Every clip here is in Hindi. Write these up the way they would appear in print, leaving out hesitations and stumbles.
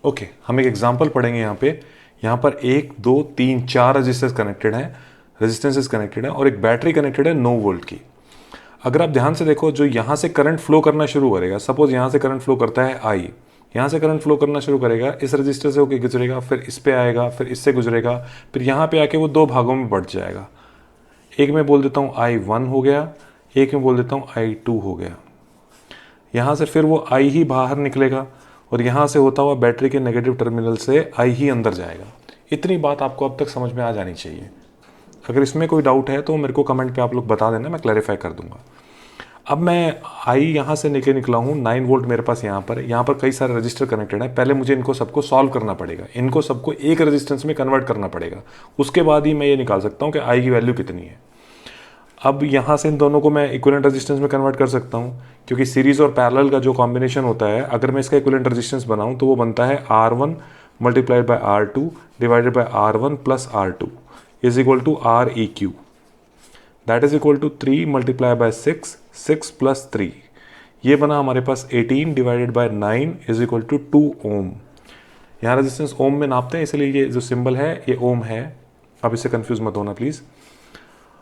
ओके, हम एक एग्जांपल पढ़ेंगे यहाँ पर 1 2 3 4 रजिस्टर्स कनेक्टेड हैं, रेजिस्टेंसेस कनेक्टेड हैं और एक बैटरी कनेक्टेड है 9 वोल्ट की। अगर आप ध्यान से देखो, जो यहाँ से करंट फ्लो करना शुरू करेगा, सपोज यहाँ से करंट फ्लो करता है आई, यहाँ से करंट फ्लो करना शुरू करेगा, इस रजिस्टर से होकर गुजरेगा, फिर इस पे आएगा, फिर इससे गुजरेगा, फिर यहाँ पे आके वो 2 भागों में बढ़ जाएगा। एक में बोल देता हूँ I1 हो गया, एक में बोल देता हूँ I2 हो गया। यहाँ से फिर वो I ही बाहर निकलेगा और यहाँ से होता हुआ बैटरी के नेगेटिव टर्मिनल से I ही अंदर जाएगा। इतनी बात आपको अब तक समझ में आ जानी चाहिए। अगर इसमें कोई डाउट है तो मेरे को कमेंट पे आप लोग बता देना, मैं क्लैरिफाई कर दूंगा। अब मैं I यहाँ से निकला हूँ, 9 वोल्ट मेरे पास यहाँ पर कई सारे रजिस्टर कनेक्टेड हैं। पहले मुझे इनको सबको सॉल्व करना पड़ेगा, इनको सबको एक रेजिस्टेंस में कन्वर्ट करना पड़ेगा, उसके बाद ही मैं ये निकाल सकता हूँ कि I की वैल्यू कितनी है। अब यहाँ से इन दोनों को मैं इक्विवेलेंट रेजिस्टेंस में कन्वर्ट कर सकता हूँ, क्योंकि सीरीज और पैरेलल का जो कॉम्बिनेशन होता है, अगर मैं इसका इक्विवेलेंट रेजिस्टेंस बनाऊँ तो वो बनता है R1 multiplied by R2 divided by R1 plus R2 is equal to REQ, that is equal to 3 multiply by 6, 6 plus 3, ये बना हमारे पास 18 divided by 9 is equal to 2 ohm. यहाँ रेजिस्टेंस ओम में नापते हैं, इसलिए ये जो सिंबल है ये ओम है। अब इससे कंफ्यूज मत होना प्लीज़।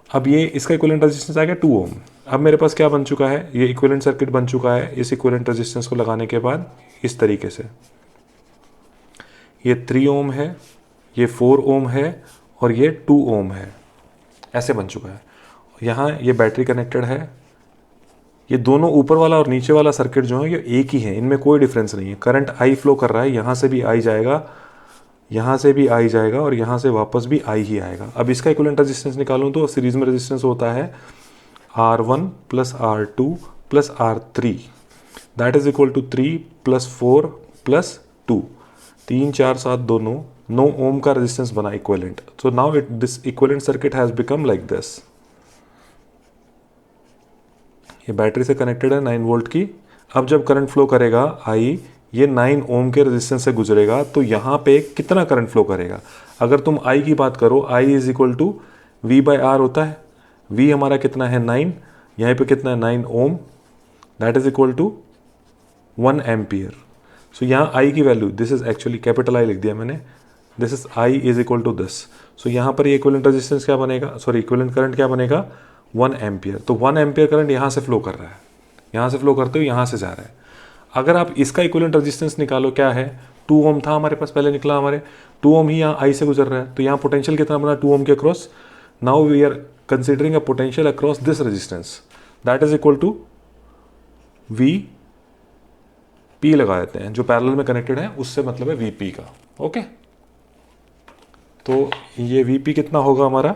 अब ये इसका इक्विवेलेंट रेजिस्टेंस आ गया 2 ओम। अब मेरे पास क्या बन चुका है, ये इक्विवेलेंट सर्किट बन चुका है। इस इक्विवेलेंट रेजिस्टेंस को लगाने के बाद इस तरीके से ये 3 ओम है, ये 4 ओम है और ये 2 ओम है, ऐसे बन चुका है। यहाँ ये बैटरी कनेक्टेड है। ये दोनों ऊपर वाला और नीचे वाला सर्किट जो है ये एक ही है, इनमें कोई डिफरेंस नहीं है। करंट आई फ्लो कर रहा है, यहाँ से भी आई जाएगा, यहाँ से भी आई जाएगा और यहाँ से वापस भी आई ही आएगा। अब इसका इक्विवेलेंट रेजिस्टेंस निकालूँ तो सीरीज में रेजिस्टेंस होता है R1 plus R2 plus R3, that is equal to 3 plus 4 plus 2, 3 4 7 दोनों 9 ओम का रेजिस्टेंस बना equivalent. So now this equivalent circuit has become like this. ये बैटरी से कनेक्टेड है 9 वोल्ट की। अब जब करंट फ्लो करेगा आई, ये 9 ओम के रेजिस्टेंस से गुजरेगा, तो यहाँ पे कितना करंट फ्लो करेगा। अगर तुम आई की बात करो, I is equal to V by R होता है। V हमारा कितना है 9, यहाँ पे कितना है 9 ohm, that is equal to 1 ampere. So यहाँ आई की value, this is actually capital I लिख दिया मैंने, this is I is equal to this. So यहाँ पर ये इक्विवेलेंट रेजिस्टेंस क्या बनेगा, सॉरी इक्विवेलेंट करंट क्या बनेगा 1 एम्पियर। तो 1 एम्पियर करंट यहाँ से फ्लो कर रहा है, यहाँ से फ्लो करते हुए यहाँ से जा रहा है। अगर आप इसका इक्विवेलेंट रेजिस्टेंस निकालो, क्या है 2 ओम था हमारे पास, पहले निकला हमारे 2 ओम ही यहाँ आई से गुजर रहा है, तो यहाँ पोटेंशियल कितना बना 2 ओम के across. Now we are considering a potential across this resistance, that is equal to V P लगा देते हैं, जो पैरेलल में कनेक्टेड है उससे मतलब है वीपी का। ओके, तो ये वीपी कितना होगा हमारा,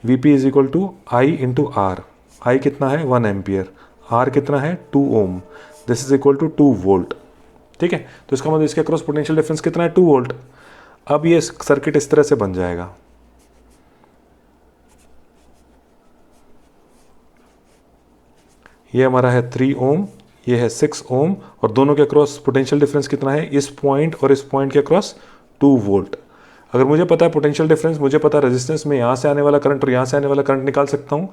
VP is equal to I into R. I कितना है 1 एम्पियर, आर कितना है 2 ohm, this is equal to 2 volt. ठीक है, तो इसका मतलब इसके अक्रॉस पोटेंशियल डिफरेंस कितना है 2 वोल्ट। अब ये सर्किट इस तरह से बन जाएगा, ये हमारा है 3 ओम, ये है 6 ओम और दोनों के अक्रॉस पोटेंशियल डिफरेंस कितना है, इस पॉइंट और इस पॉइंट के अक्रॉस 2 वोल्ट। अगर मुझे पता है पोटेंशियल डिफरेंस, मुझे पता है रेजिस्टेंस में यहाँ से आने वाला करंट और यहाँ से आने वाला करंट निकाल सकता हूँ,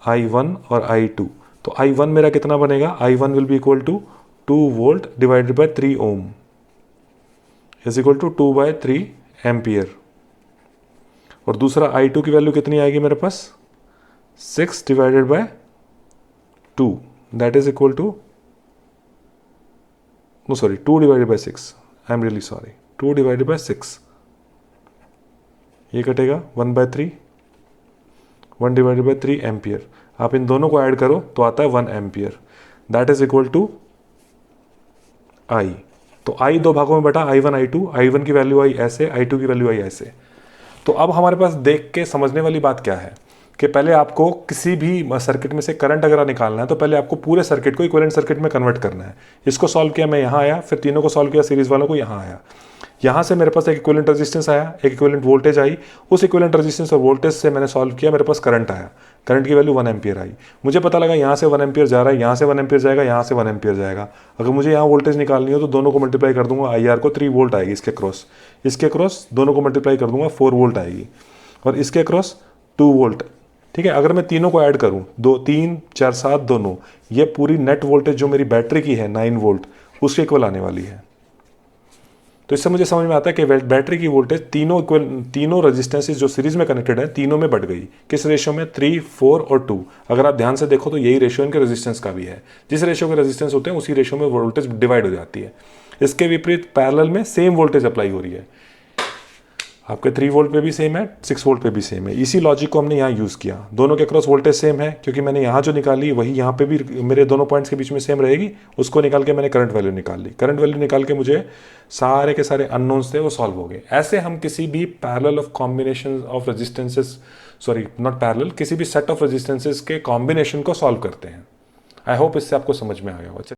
I1 और I2। तो I1 मेरा कितना बनेगा, I1 will be equal to 2 volt divided by 3 ohm is equal to 2 by 3 ampere. और दूसरा I2 की वैल्यू कितनी आएगी मेरे पास, 6 divided by 2, that is equal to, no sorry 2 divided by 6, I am really sorry, 2 divided by 6, ये कटेगा 1 बाय 3, 1 डिवाइडेड बाय 3 एम्पियर। आप इन दोनों को ऐड करो तो आता है 1 ampere, that is equal to I. तो आई 2 भागों में बटा, I1 I2, I1 की वैल्यू आई ऐसे, I2 की वैल्यू आई ऐसे। तो अब हमारे पास देख के समझने वाली बात क्या है कि पहले आपको किसी भी सर्किट में से करंट अगर निकालना है तो पहले आपको पूरे सर्किट को इक्विवेलेंट सर्किट में कन्वर्ट करना है। इसको सॉल्व किया, मैं यहाँ आया, फिर तीनों को सॉल्व किया, सीरीज वालों को यहाँ आया, यहाँ से मेरे पास एक इक्विवेलेंट रेजिस्टेंस आया, एक इक्विवेलेंट वोल्टेज आई, उस इक्विवेलेंट रेजिस्टेंस और वोल्टेज से मैंने सॉल्व किया, मेरे पास करंट आया, करंट की वैल्यू 1 एम्पियर आई। मुझे पता लगा यहाँ से 1 एम्पियर जा रहा है, यहाँ से 1 एम्पियर जाएगा, यहाँ से 1 एम्पियर जाएगा। अगर मुझे यहाँ वोल्टेज निकालनी हो तो दोनों को मल्टीप्लाई कर दूंगा, IR को 3 वोल्ट आएगी, इसके क्रॉस दोनों को मल्टीप्लाई कर दूंगा 4 वोल्ट आएगी, और इसके क्रॉस 2 वोल्ट। ठीक है, अगर मैं तीनों को ऐड करूँ, 2 3 4 7 दोनों, ये पूरी नेट वोल्टेज जो मेरी बैटरी की है 9 वोल्ट, उसके इक्वल आने वाली है। तो इससे मुझे समझ में आता है कि बैटरी की वोल्टेज तीनों रेजिस्टेंसेज जो सीरीज में कनेक्टेड है तीनों में बढ़ गई। किस रेशियो में? 3, 4 और 2। अगर आप ध्यान से देखो तो यही रेशियो इनके रेजिस्टेंस का भी है। जिस रेशियो के रेजिस्टेंस होते हैं उसी रेशियो में वोल्टेज डिवाइड हो जाती है। इसके विपरीत पैरेलल में सेम वोल्टेज अप्लाई हो रही है। आपके 3 वोल्ट पे भी सेम है, 6 वोल्ट पे भी सेम है। इसी लॉजिक को हमने यहाँ यूज़ किया। दोनों के क्रॉस वोल्टेज सेम है, क्योंकि मैंने यहाँ जो निकाली वही यहाँ पे भी मेरे दोनों पॉइंट्स के बीच में सेम रहेगी। उसको निकाल के मैंने करंट वैल्यू निकाल ली। करंट वैल्यू निकाल के मुझे सारे के सारे अननोन्स थे वो सॉल्व हो गए। ऐसे हम किसी भी parallel of combination of resistances, sorry not parallel, किसी भी सेट ऑफ रेजिस्टेंसेस के कॉम्बिनेशन को सॉल्व करते हैं। आई होप इससे आपको समझ में आ गया हो।